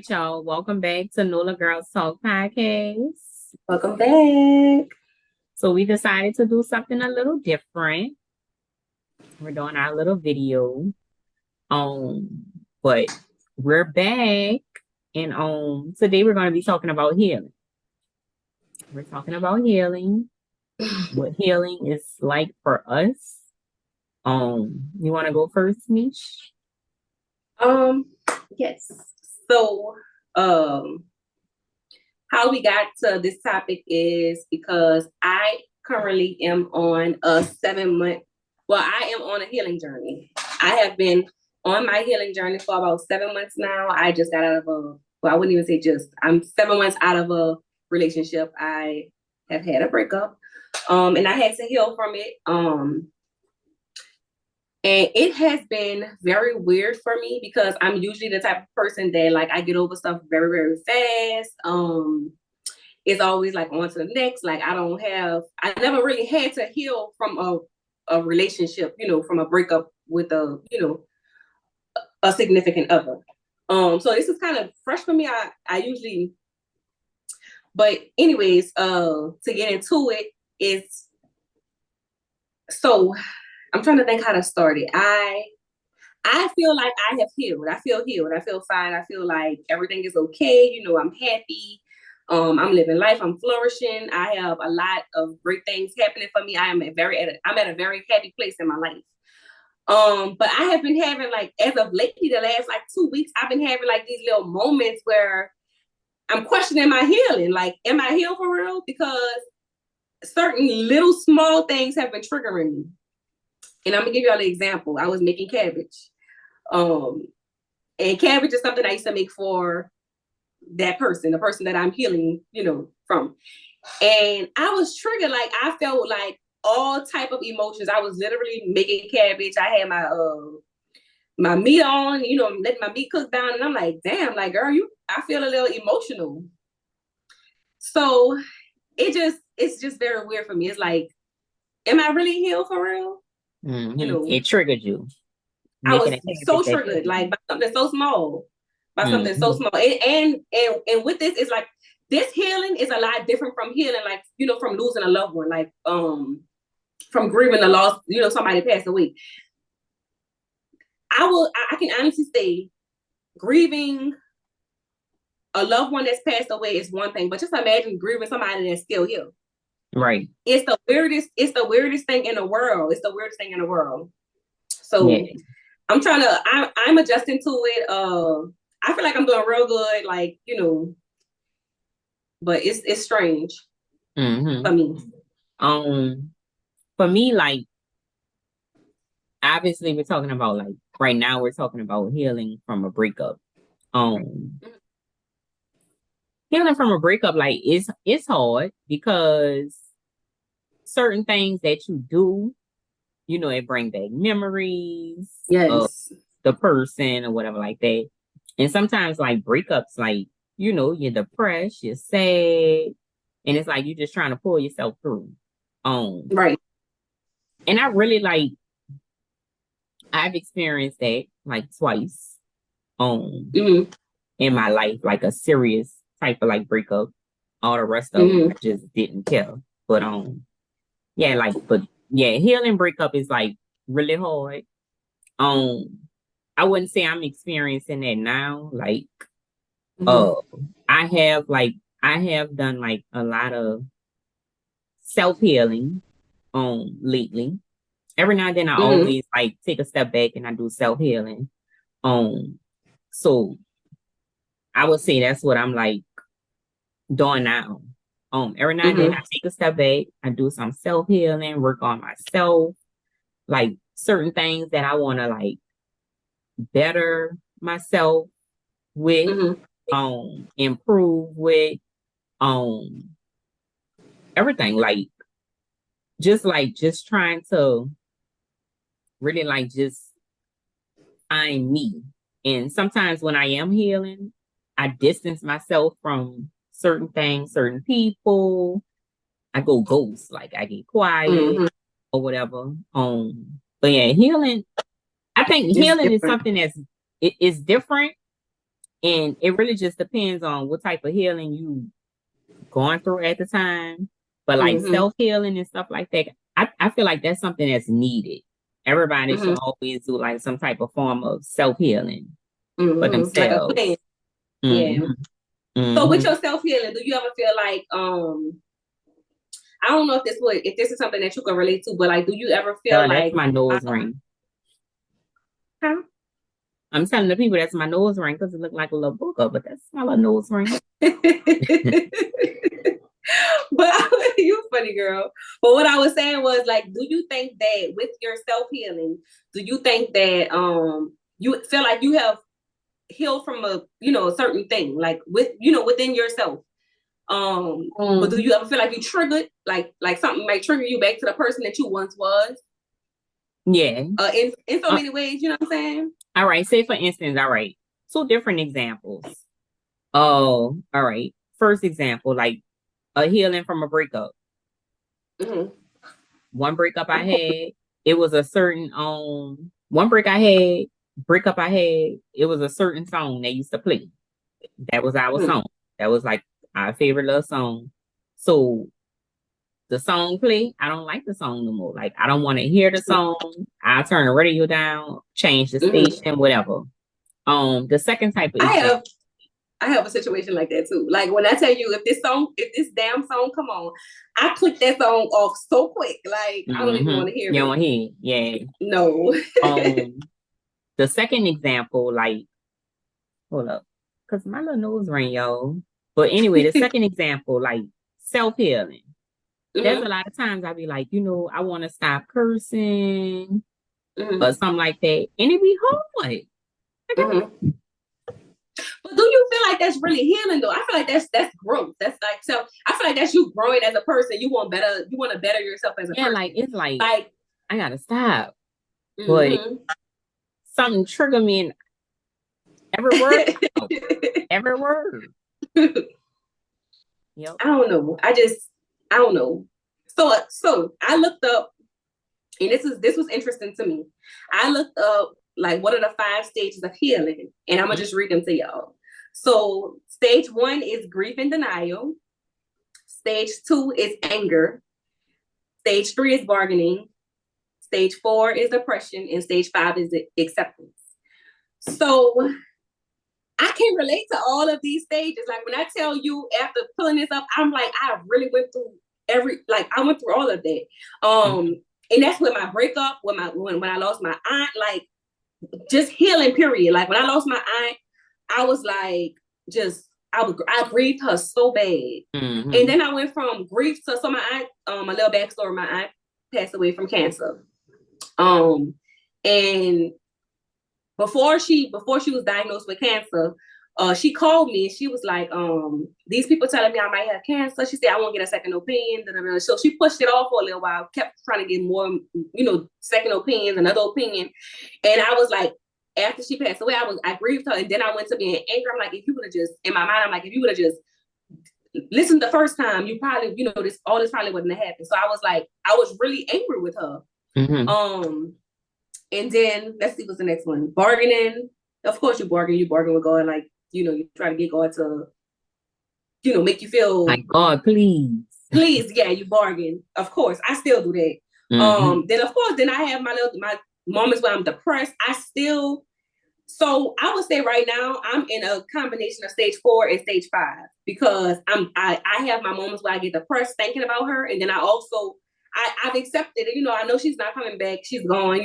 right, y'all. Welcome back to NOLA Girls Talk Podcast. Welcome back. So we decided to do something a little different. We're doing our little video. But we're back, and today we're going to be talking about healing. We're talking about healing, what healing is like for us. You want to go first, Mish? Yes. So, how we got to this topic is because I currently am on a 7-month, I am on a healing journey. I have been on my healing journey for about 7 months now. I just got out of I wouldn't even say I'm 7 months out of a relationship. I have had a breakup, and I had to heal from it. And it has been very weird for me because I'm usually the type of person that like I get over stuff very, very fast. It's always like on to the next. Like I never really had to heal from a relationship, from a breakup with a significant other. So this is kind of fresh for me. I usually, but anyways, to get into it, it's so I'm trying to think how to start it. I feel like I have healed. I feel healed. I feel fine. I feel like everything is okay. I'm happy. I'm living life. I'm flourishing. I have a lot of great things happening for me. I'm at a very happy place in my life. But I have been having as of lately, the last 2 weeks, I've been having these little moments where I'm questioning my healing. Like, am I healed for real? Because certain little small things have been triggering me. And I'm gonna give y'all an example. I was making cabbage. And cabbage is something I used to make for that person, the person that I'm healing, from. And I was triggered. I felt like all type of emotions. I was literally making cabbage. I had my meat on, letting my meat cook down. And I'm like, damn, girl, I feel a little emotional. So it's just very weird for me. It's like, am I really healed for real? Mm-hmm. It triggered you. I was so triggered, by something so small. Something so small. And with this, it's like this healing is a lot different from healing, from losing a loved one, from grieving the loss, somebody passed away. I can honestly say grieving a loved one that's passed away is one thing, but just imagine grieving somebody that's still here. Right. It's the weirdest thing in the world. It's the weirdest thing in the world. So yeah. I'm adjusting to it. I feel like I'm doing real good, but it's strange for me. For me, obviously we're talking about right now we're talking about healing from a breakup. Healing from a breakup, it's hard because certain things that you do, it brings back memories of the person or whatever like that. And sometimes breakups, you're depressed, you're sad, and it's you're just trying to pull yourself through. Right. And I really I've experienced that twice in my life, a serious type of breakup. All the rest of them I just didn't care. But healing breakup is really hard. I wouldn't say I'm experiencing that now. I have done a lot of self-healing lately. Every now and then I always take a step back and I do self-healing. So I would say that's what I'm doing now. Every now and then I take a step back, I do some self-healing, work on myself, certain things that I want to better myself with, improve with, everything, just trying to really just find me. And sometimes when I am healing, I distance myself from certain things, certain people. I go ghost, I get quiet or whatever. But yeah, healing, I think healing is something is different. And it really just depends on what type of healing you going through at the time. But like Mm-hmm. self-healing and stuff like that, I feel like that's something that's needed. Everybody Mm-hmm. should always do like some type of form of self-healing for Mm-hmm. Like a themselves. plan. Yeah. Hmm. So with Hmm. your self healing, do you ever feel like I don't know if this is something that you can relate to, but like, do you ever feel Girl, that's like my nose ring. huh? I'm telling the people that's my nose ring because it looked like a little booger, but that's my little nose ring. But you funny girl. But what I was saying was like, do you think that with your self healing, do you think that you feel like you have healed from a a certain thing, like within yourself? But do you ever feel like you triggered, like something might trigger you back to the person that you once was? Yeah. In so many ways, you know what I'm saying? All right. Say for instance, all right. Two different examples. Oh, all right. First example, like a healing from a breakup. Mm-hmm. One breakup I had, it was a certain one breakup I had, it was a certain song they used to play. That was our Mm-hmm. song. That was like our favorite love song. So the song play, I don't like the song no more. Like I don't want to hear the song. I'll turn the radio down, change the Mm-hmm. station, whatever. The second type of example. I have a situation like that too. Like when I tell you, if this damn song come on, I click that song off so quick. Like I don't even want to hear You it. want to hear? Yeah. No. The second example, like, hold up, because my little nose ring, yo. But anyway, the second example, like self healing. There's Mm-hmm. a lot of times I'll be like, I want to stop cursing Mm-hmm. or something like that, and it be hard. Like, Mm-hmm. But do you feel like that's really healing though? I feel like that's growth. That's like so. I feel like that's you growing as a person. You want better. You want to better yourself as a yeah, person. like it's like Like. I gotta stop, but Mm-hmm. something trigger me in every word, every word. Yep. I don't know. I don't know. So I looked up, and this was interesting to me. I looked up like what are the 5 stages of healing, and I'm gonna just read them to y'all. So stage 1 is grief and denial. Stage 2 is anger. Stage 3 is bargaining. Stage 4 is depression, and stage 5 is acceptance. So I can relate to all of these stages. Like when I tell you after pulling this up, I'm like, I really went through I went through all of that. And that's with my breakup, when I lost my aunt, like just healing period. Like when I lost my aunt, I was like, I grieved her so bad. Mm-hmm. And then I went from grief to my aunt, a little backstory, my aunt passed away from cancer. And before she was diagnosed with cancer, she called me and she was like, these people telling me I might have cancer. She said, I won't get a second opinion. So she pushed it off for a little while, kept trying to get more, second opinions, another opinion. And I was like, after she passed away, I grieved her. And then I went to being angry. I'm like, if you would have just, in my mind, I'm like, if you would have just listened the first time, you probably, this probably wouldn't have happened. So I was like, I was really angry with her. Mm-hmm. And then let's see what's the next one. Bargaining. Of course you bargain with God, like, you try to get God to, make you feel like, God, please. Please, yeah, you bargain. Of course. I still do that. Mm-hmm. Then of course, then I have my moments where I'm depressed. So I would say right now I'm in a combination of stage 4 and stage 5 because I have my moments where I get depressed thinking about her, and then I've accepted it. I know she's not coming back. She's gone.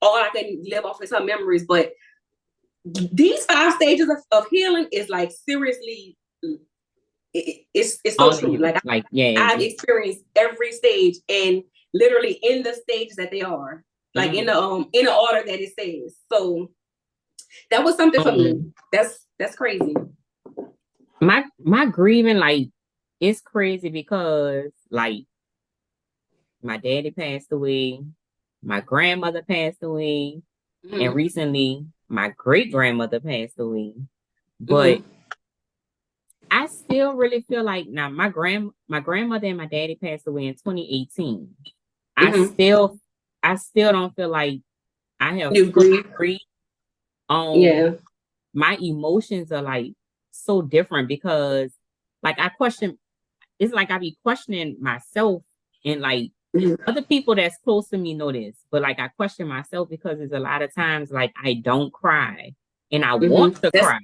All I can live off is her memories. But these 5 stages of healing is like seriously, it's so true. Like I've experienced every stage and literally in the stages that they are, like in the order that it says. So that was something for me. That's crazy. My grieving, like, it's crazy because like my daddy passed away, my grandmother passed away, and recently my great grandmother passed away. But I still really feel like now my grandmother and my daddy passed away in 2018. I still don't feel like I have fully grieved. my emotions are like so different because like I question, it's like I be questioning myself and like other people that's close to me know this, but like I question myself because there's a lot of times like I don't cry and I want to That's cry.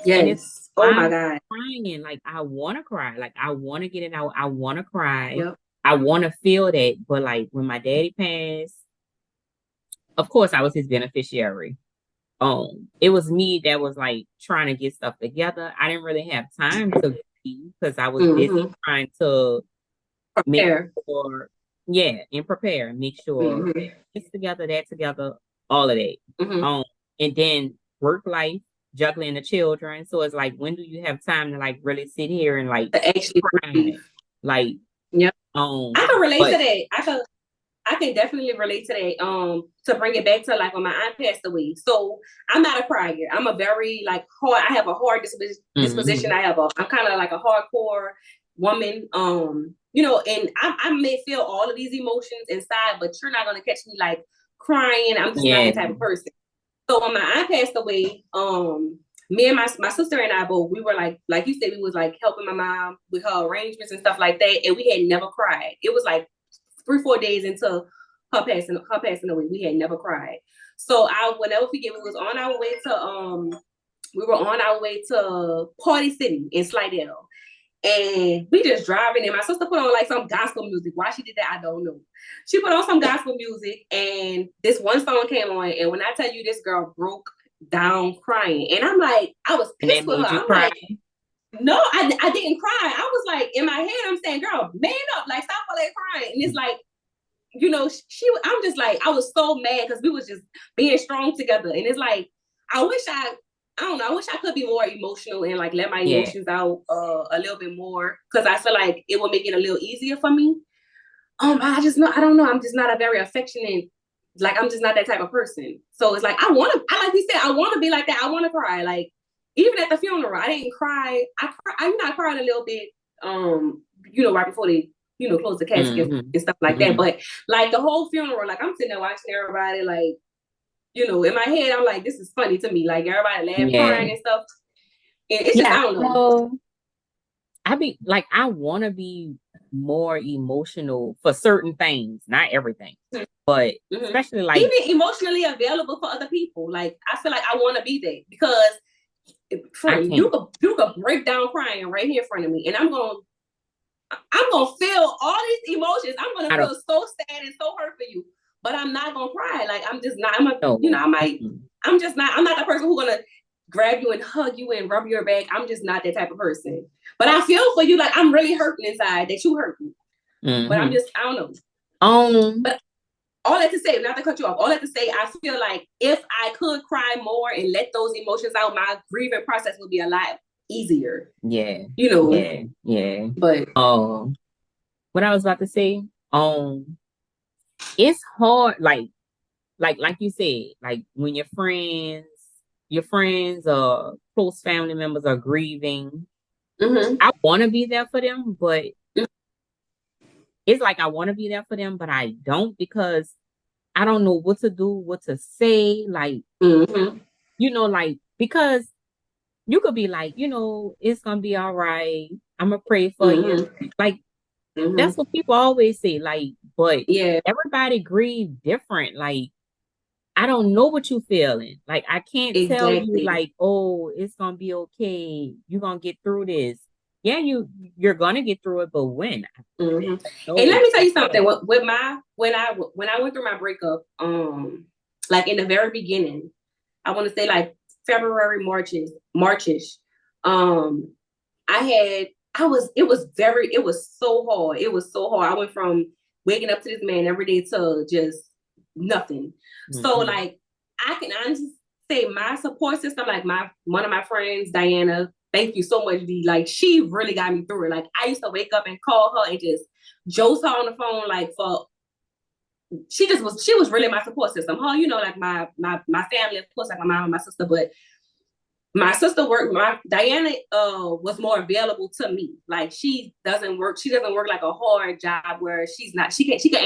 And it's yes. Oh my I'm God. crying, like I want to cry, like I want to get it out. I want to cry. Yep. I want to feel that. But like when my daddy passed, of course I was his beneficiary. It was me that was like trying to get stuff together. I didn't really have time to be because I was busy Mm-hmm. trying to make Prepare. sure, yeah, and prepare, make sure Mm-hmm. this together, that together, all of that. Mm-hmm. Um, and then work life, juggling the children. So it's like, when do you have time to like really sit here and like To actually cry? breathe. Like, Yep. I can relate to but that. I can definitely relate to that. To bring it back to like when my aunt passed away. So I'm not a crier. I'm a very like hard. I have a hard disposition. mhm, I'm kind of like a hardcore woman. And I may feel all of these emotions inside, but you're not gonna catch me like crying. I'm just not yeah, that type of person. So when my aunt passed away, me and my sister and I both, we were like you said, we was like helping my mom with her arrangements and stuff like that, and we had never cried. It was like 3-4 days into her passing away, we had never cried. So I will never forget. We were on our way to Party City in Slidell. And we just driving, and my sister put on like some gospel music. Why she did that, I don't know. She put on some gospel music, and this one song came on. And when I tell you, this girl broke down crying, and I'm like, I was and that pissed with her. made you I'm cry. like, no, I didn't cry. I was like, in my head, I'm saying, girl, man up, like stop all that crying. And it's like, I'm just like, I was so mad because we was just being strong together. And it's like, I don't know, I wish I could be more emotional and like let my Yeah, emotions out a little bit more because I feel like it will make it a little easier for me. I don't know, I'm just not a very affectionate, like I'm just not that type of person. So it's like, like you said, I want to be like that. I want to cry. Like even at the funeral, I didn't cry. I cried a little bit, right before they, close the casket hmm and stuff like that. hmm But like the whole funeral, like I'm sitting there watching everybody, like, in my head, I'm like, this is funny to me. Like everybody laugh, yeah, crying and stuff. And it's just, yeah. I don't know. I be like, I want to be more emotional for certain things, not everything, but Mm-hmm. especially like, Even emotionally available for other people. Like I feel like I want to be there because, I friend, can't. you could break down crying right here in front of me, and I'm gonna feel all these emotions. I'm gonna I don't feel so sad and so hurt for you, but I'm not gonna cry. Like I'm just not. I'm a, know. I might. I'm just not. I'm not the person who's gonna grab you and hug you and rub your back. I'm just not that type of person. But I feel for you. Like I'm really hurting inside that you hurt me. But Mm-hmm. I don't know. Um, But all that to say, not to cut you off, all that to say, I feel like if I could cry more and let those emotions out, my grieving process would be a lot easier. yeah, You know. yeah. But What I was about to say, it's hard, like you said, like when your friends or close family members are grieving. mm-hmm. I want to be there for them, but it's like I want to be there for them, but I don't because I don't know what to do, what to say. Like, Mm-hmm. like, because you could be like, it's gonna be all right. I'm gonna pray for you. Mm-hmm. Like, Mm-hmm. that's what people always say. Like, but Yeah, everybody grieve different. Like, I don't know what you feeling. Like, I can't tell you exactly. like, oh, it's gonna be okay. You're gonna get through this. Yeah, you're gonna get through it, but when? Mm-hmm. And let No. me tell you something. When I went through my breakup, like in the very beginning, I want to say like February, Marchish. Um, I had it was so hard. It was so hard. I went from waking up to this man every day to just nothing. So Mhm. like I can honestly say my support system, like my one of my friends, Diana, thank you so much, D. Like she really got me through it. Like I used to wake up and call her and just jose her on the phone, like for she was really my support system. Her, like my family, of course, like my mom and my sister, but my sister Diana was more available to me. Like she doesn't work like a hard job where she can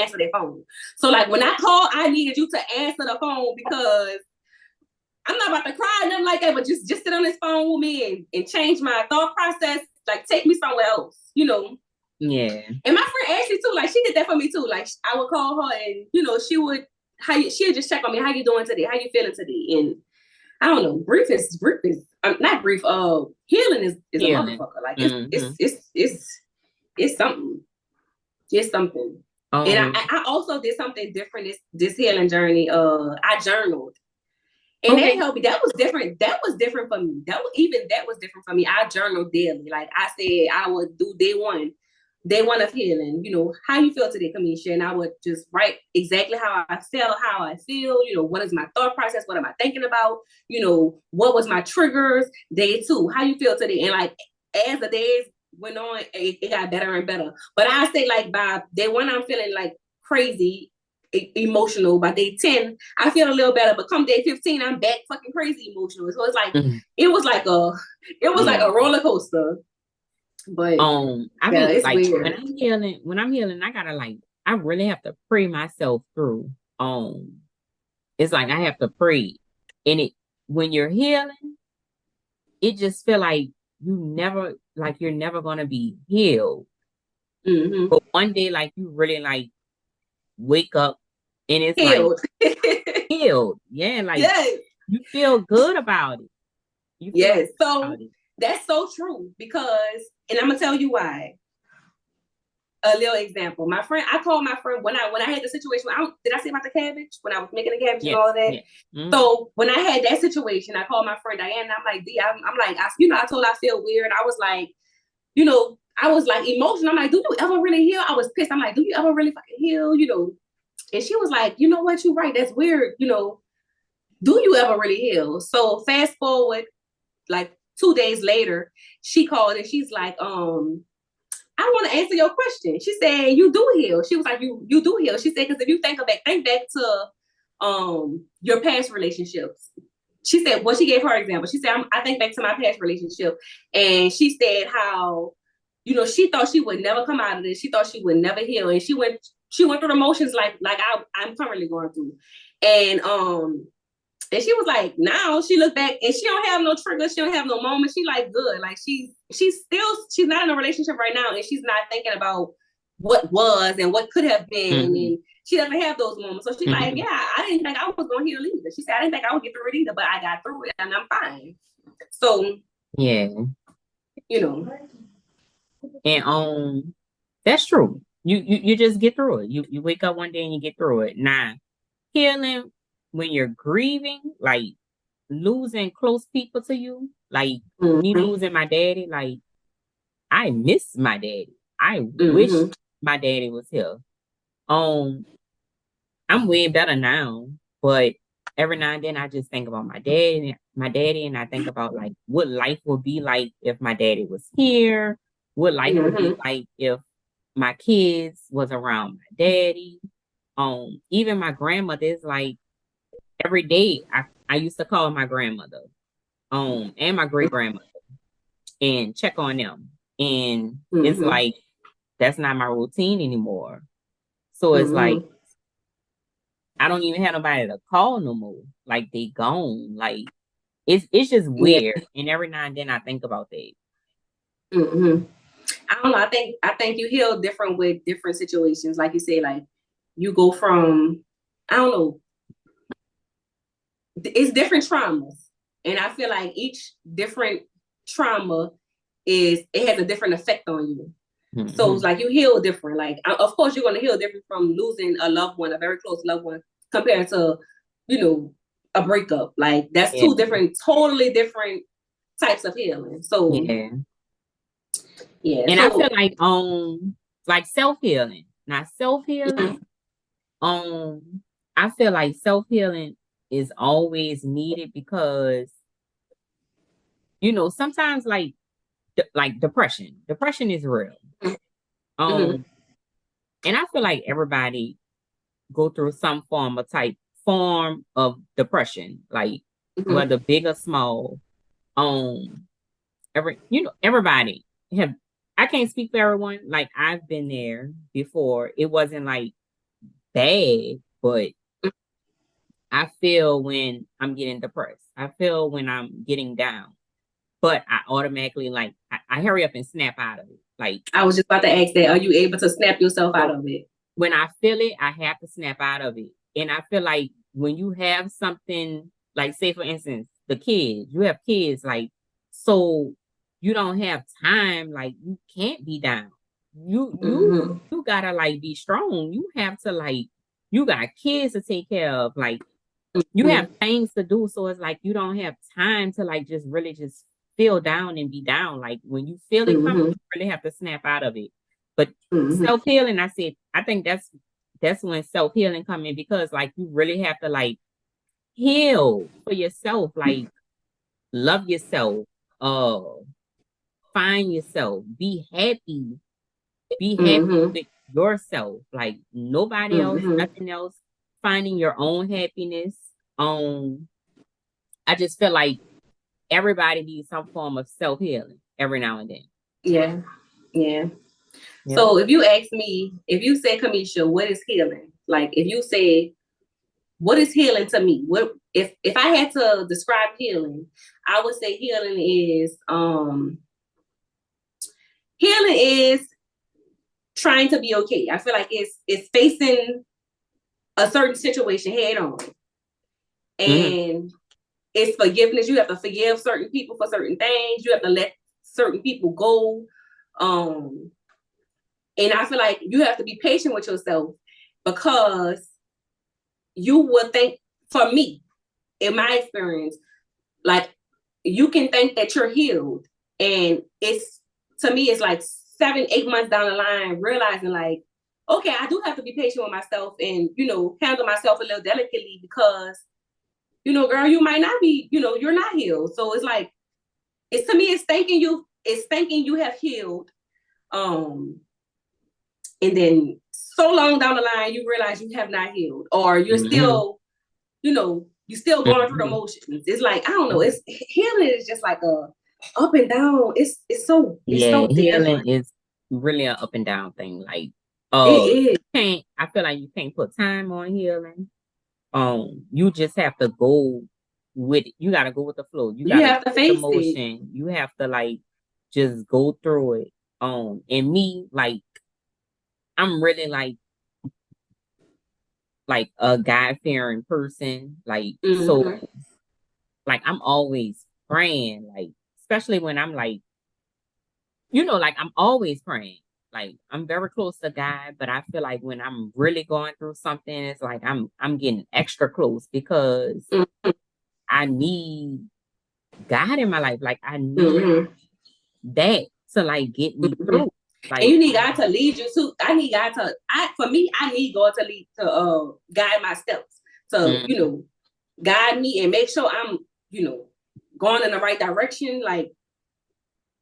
answer their phone. So like when I call, I needed you to answer the phone because I'm not about to cry, nothing like that, but just sit on this phone with me and change my thought process. Like, take me somewhere else, you know. Yeah. And my friend Ashley too, like she did that for me too. Like I would call her and she would she would just check on me. How you doing today? How you feeling today? And I don't know. Grief is not grief. Healing is a motherfucker. Like it's something. It's something. And I also did something different this healing journey. I journaled. And that helped me. That was different. That was different for me. That was different for me. I journaled daily. Like I said, I would do day one of healing. How you feel today, Kamisha? And I would just write exactly how I felt, how I feel. What is my thought process? What am I thinking about? What was my triggers? Day 2, how you feel today? And like as the days went on, it got better and better. But I say like by day 1, I'm feeling like crazy emotional. By day 10, I feel a little better, but come day 15, I'm back fucking crazy emotional. So it's like it was like a roller coaster. But I mean, it's like weird. when I'm healing, I really have to pray myself through. It's like I have to pray, and when you're healing, it just feel like you're never gonna be healed. But one day, like you really like wake up and it's healed. Like healed. Yeah, like you feel good about it. So that's so true because, and I'm gonna tell you why. A little example. I called my friend when I had the situation. Did I say about the cabbage when I was making the cabbage and all of that? Yeah. So when I had that situation, I called my friend Diane. And I'm like, I'm like, I told her I feel weird. I was like, I was like emotional. I'm like, do you ever really heal? I was pissed. I'm like, do you ever really fucking heal? And she was like, you know what? You're right. That's weird. Do you ever really heal? So fast forward, like 2 days later, she called and she's like, I want to answer your question. She said, you do heal. She was like, you do heal. She said, because if you think back to your past relationships. She said, well, she gave her example. She said, I think back to my past relationship. And she said how, she thought she would never come out of this. She thought she would never heal. And she went through the motions like I'm currently going through. And she was like, now she looked back and she don't have no triggers. She don't have no moments. She like good. Like she's not in a relationship right now. And she's not thinking about what was and what could have been. And she doesn't have those moments. So she's like, yeah, I didn't think I was going to heal either. She said, I didn't think I would get through it either, but I got through it and I'm fine. So, yeah, and that's true. You just get through it. You wake up one day and you get through it. Now, healing when you're grieving, like losing close people to you, like me losing my daddy, like I miss my daddy. I wish my daddy was here. I'm way better now, but every now and then I just think about my daddy, and I think about like what life would be like if my daddy was here, what life would be like if my kids was around my daddy. Even my grandmother is like every day I used to call my grandmother, and my great grandmother and check on them. And it's like that's not my routine anymore. So it's like I don't even have nobody to call no more. Like they gone. Like it's just weird. And every now and then I think about that. I don't know. I think you heal different with different situations. Like you say, like you go from, I don't know. It's different traumas. And I feel like each different trauma it has a different effect on you. So it's like you heal different. Like, of course, you're going to heal different from losing a loved one, a very close loved one, compared to, a breakup. Like, that's two totally different types of healing. So, yeah. And I feel like self-healing, not self-healing. I feel like self-healing is always needed because, sometimes like depression is real. And I feel like everybody go through some form of depression, like whether big or small. Everybody have. I can't speak for everyone. Like I've been there before. It wasn't like bad, but I feel when I'm getting depressed. I feel when I'm getting down. But I automatically like I hurry up and snap out of it. Like I was just about to ask that. Are you able to snap yourself out so of it? when I feel it, I have to snap out of it. And I feel like when you have something like say for instance, the kids, you have kids like so you don't have time, like you can't be down. You you Mm-hmm. you gotta like be strong. You have to like you got kids to take care of. Like you have Mm-hmm. things to do. So it's like you don't have time to like just really just feel down and be down. Like when you feel it coming, Mm-hmm. you really have to snap out of it. But Mm-hmm. self-healing, I said, I think that's when self-healing come in because like you really have to like heal for yourself, like love yourself, uh find yourself, be happy Mm-hmm. with yourself, like nobody else, Mm-hmm. nothing else, finding your own happiness. I just feel like everybody needs some form of self-healing every now and then. Yeah. Yeah. Yep. So if you ask me, if you say, Kamisha, what is healing? Like if you say, what is healing to me? What if I had to describe healing, I would say healing is trying to be okay. I feel like it's facing a certain situation head on. Mm-hmm. And it's forgiveness. You have to forgive certain people for certain things. You have to let certain people go. Um, and I feel like you have to be patient with yourself because you would think, for me, in my experience, like you can think that you're healed. And it's to me, it's like 7, 8 months down the line, realizing like, okay, I do have to be patient with myself and, handle myself a little delicately because, girl, you might not be, you're not healed. So it's like, it's to me, it's thinking you have healed. Um, and then so long down the line, you realize you have not healed, or you're Mm-hmm. still, you still going through the Mm-hmm. motions. It's like, I don't know, it's healing is just like a up and down. It's Yeah, so healing different. is really an up and down thing. Like, It is. can't I feel like you can't put time on healing. You just have to go with it. You gotta go with the flow. You You gotta go have to with the face it. motion. You have to like just go through it. And me, like, I'm really like a God fearing person. Like, so Mm-hmm. like I'm always praying, like, especially when I'm like, like I'm always praying. Like I'm very close to God, but I feel like when I'm really going through something, it's like I'm getting extra close because I need God in my life. Like I need Mm-hmm. that to like get me Mm-hmm. through. And Like you need God to lead you to. I need God to. For me, I need God to lead to guide my steps. To mm, guide me and make sure I'm you know going in the right direction. Like,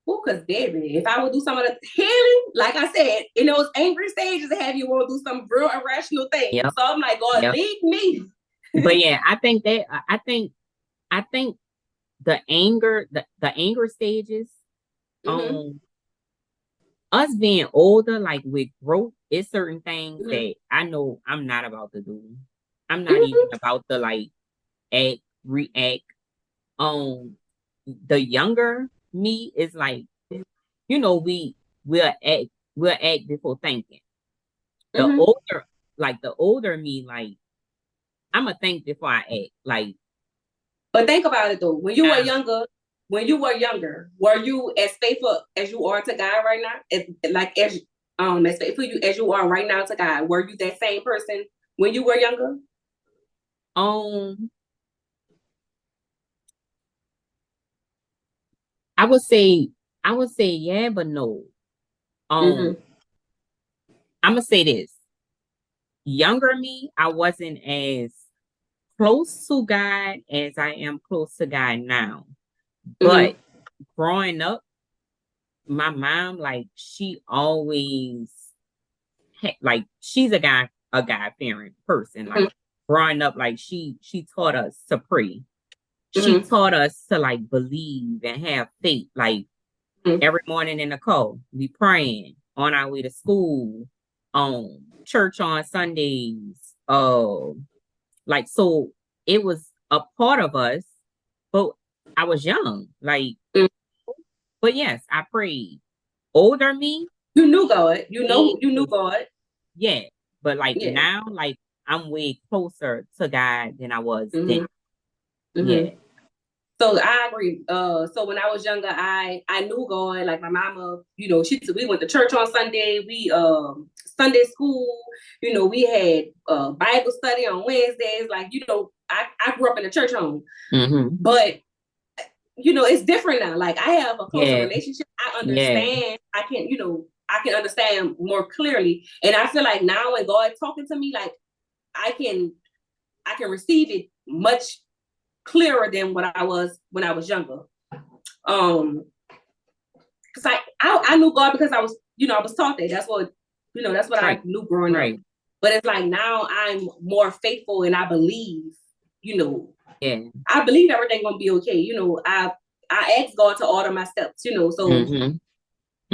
well, because baby, if I would do some of the healing, like I said, in those angry stages, have you want to do some real irrational things. yep, So I'm like, God, yep. lead me. But yeah, I think the anger stages, Mm-hmm. um, us being older, like with growth, it's certain things Mm-hmm. that I know I'm not about to do. I'm not even Mm-hmm. about to like act, react. Um, the younger me is like, we'll act before thinking. The Mm-hmm. older, like the older me, like I'ma think before I act. Like But think about it though. now, When you were younger, were you as faithful as you are to God right now? As faithful as you are right now to God. Were you that same person when you were younger? um, I would say, yeah, but no. Um, Mm-hmm. I'm gonna say this: younger me, I wasn't as close to God as I am close to God now. But Mm-hmm. growing up, my mom, like, she always like she's a God fearing person. Like growing up, like she taught us to pray. She Mm-hmm. taught us to like believe and have faith. Like every morning in the car, we praying on our way to school, church on Sundays. Like so it was a part of us, but I was young. Like, Mm. but yes, I prayed. Older me, You knew God. You it knew was, God. yeah. But like Yeah. now, like I'm way closer to God than I was then. Mm-hmm. Yeah. So I agree. So when I was younger, I knew God. Like my mama, you know, we went to church on Sunday. We Sunday school. You know, we had Bible study on Wednesdays. Like, you know, I grew up in a church home, Mm-hmm. but you know, it's different now. Like I have a closer Yeah. relationship. I Yeah. understand. I can, you know, I can understand more clearly. And I feel like now when God talking to me, like I can receive it much clearer than what I was when I was younger. Because I knew God because I was, you know, I was taught that. That's what, you know, that's what Right. I knew growing up. Right. But it's like now I'm more faithful and I believe, you know, Yeah. I believe everything gonna be okay. You know, I ask God to order my steps, you know, so Mm-hmm.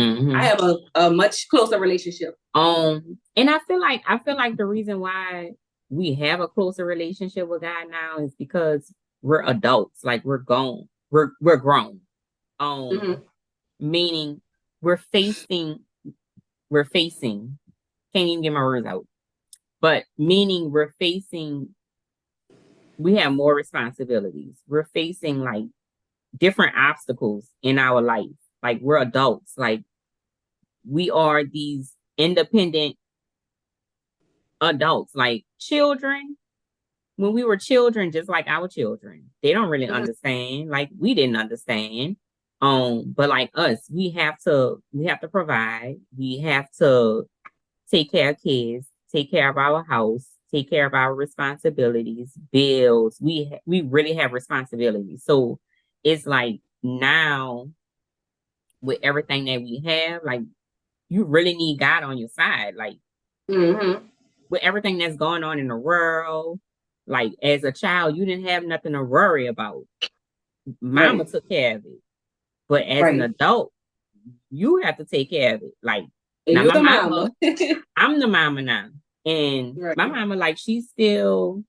Mm-hmm. I have a much closer relationship. And I feel like the reason why we have a closer relationship with God now is because we're adults. Like we're grown. We're grown. Mm-hmm. Meaning we're facing can't even get my words out. But meaning we have more responsibilities. We're facing like different obstacles in our life. Like we're adults. Like we are these independent adults, like children. When we were children, just like our children, they don't really understand. Like we didn't understand. But like us, we have to provide. We have to take care of kids, take care of our house, take care of our responsibilities, bills. We really have responsibilities. So it's like now with everything that we have, like you really need God on your side. Like Mm-hmm. with everything that's going on in the world, like as a child, you didn't have nothing to worry about. Mama Right. took care of it. But as an Right. adult, you have to take care of it. Like And now you're my the mama, mama. I'm the mama now. And Right. my mama, like she's still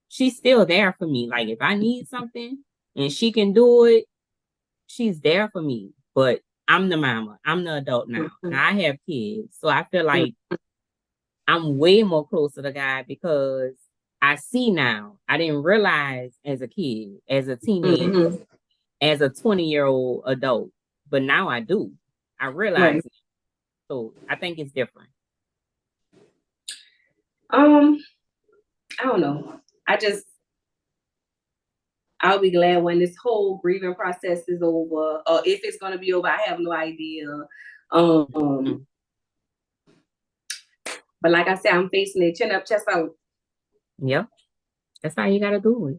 there for me. Like if I need something and she can do it, she's there for me. But I'm the mama. I'm the adult now. Mm-hmm. Now I have kids. So I feel like Mm-hmm. I'm way more closer to God because I see now. I didn't realize as a kid, as a teenager, Mm-hmm. as a 20-year-old adult, but now I do. I realize Right. it. So I think it's different. I don't know. I'll be glad when this whole grieving process is over, or if it's gonna be over. I have no idea. Mm-hmm. But like I said, I'm facing it chin up, chest out. Yep. That's how you gotta do it.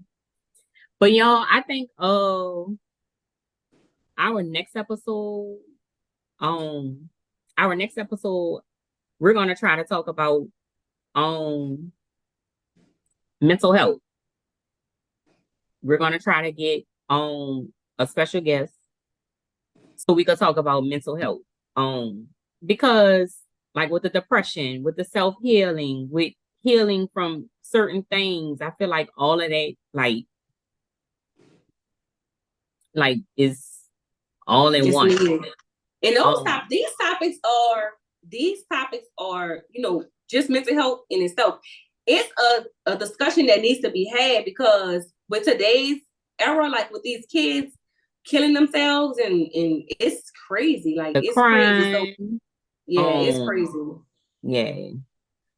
But y'all, I think our next episode, um, our next episode, we're gonna try to talk about mental health. We're gonna try to get a special guest so we could talk about mental health. Because like with the depression, with the self-healing, with healing from certain things, I feel like all of that like is all in Just one. needed. And Um these topics are, you know, just mental health in itself. It's a discussion that needs to be had because with today's era, like with these kids killing themselves and it's crazy. Like the it's crazy. So crime. yeah, it's crazy. Yeah.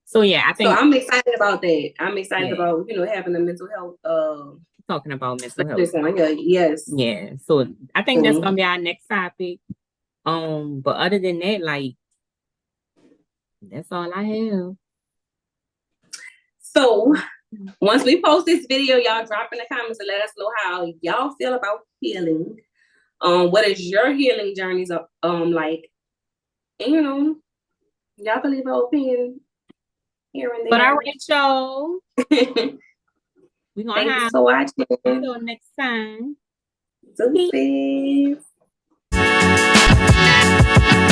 So yeah, I So think I'm excited about that. I'm excited yeah, about, you know, having a mental health talking about mental health. specialist on here. Yes. Yeah. So I think that's gonna be our next topic. But other than that, like that's all I have. So once we post this video, y'all drop in the comments and let us know how y'all feel about healing. What is your healing journeys like? And you know, y'all can leave our opinion here and But all there. right, y'all. We're gonna Thanks have for watching. until next time. Deuces.